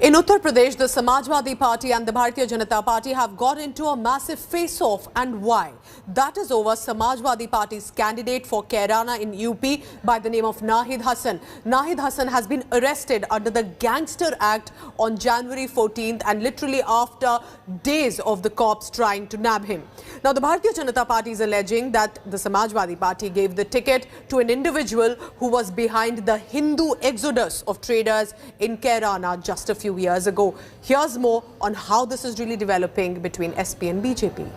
In Uttar Pradesh, the Samajwadi Party and the Bharatiya Janata Party have got into a massive face-off. And why? That is over Samajwadi Party's candidate for Kairana in UP by the name of Nahid Hasan. Nahid Hasan has been arrested under the Gangster Act on January 14th and literally after days of the cops trying to nab him. Now, the Bharatiya Janata Party is alleging that the Samajwadi Party gave the ticket to an individual who was behind the Hindu exodus of traders in Kairana just a few years ago. Here's more on how this is really developing between SP and BJP.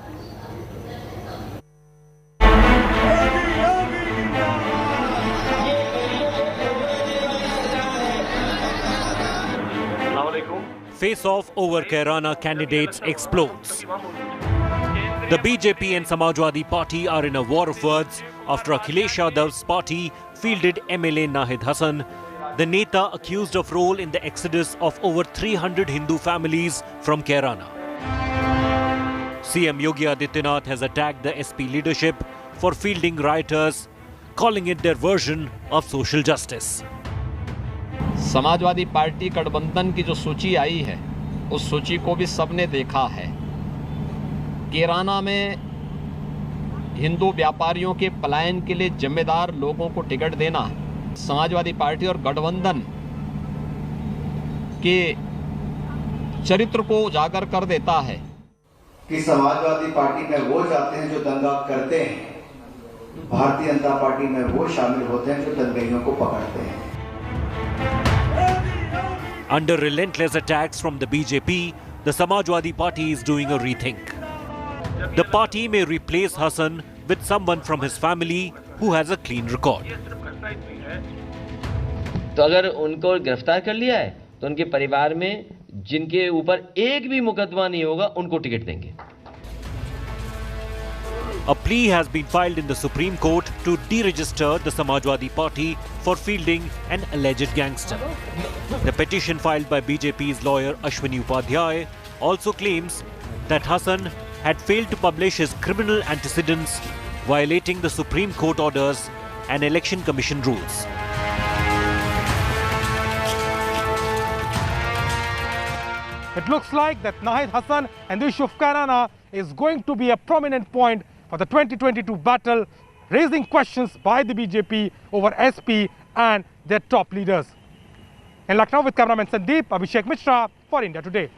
Face-off over Kairana candidates explodes. The BJP and Samajwadi Party are in a war of words after Akhilesh Yadav's party fielded MLA Nahid Hasan, the Neta accused of role in the exodus of over 300 Hindu families from Kairana. CM Yogi Adityanath has attacked the SP leadership for fielding rioters, calling it their version of social justice. Samajwadi party गठबंधन की जो सूची आई है, उस सूची को भी सबने देखा है। कैराना में हिंदू व्यापारियों के पलायन के लिए जिम्मेदार लोगों को टिकट देना समाजवादी पार्टी और गठबंधन के चरित्र को उजागर कर देता है कि समाजवादी पार्टी में वो जाते हैं जो दंगा करते हैं, भारतीय जनता पार्टी में वो शामिल होते हैं जो दंगइयों को पकड़ते हैं। Under relentless attacks from the BJP, the Samajwadi Party is doing a rethink. The party may replace Hasan with someone from his family who has a clean record. तो अगर उनको गिरफ्तार कर लिया है तो उनके परिवार में जिनके ऊपर एक भी मुकदमा नहीं होगा उनको टिकट देंगे. A plea has been filed in the Supreme Court to deregister the Samajwadi Party for fielding an alleged gangster. The petition filed by BJP's lawyer Ashwini Upadhyay also claims that Hasan had failed to publish his criminal antecedents, violating the Supreme Court orders and Election Commission rules. It looks like that Nahid Hasan and the issue of Kairana is going to be a prominent point for the 2022 battle, raising questions by the BJP over SP and their top leaders. In Lucknow with cameraman Sandeep, Abhishek Mishra for India Today.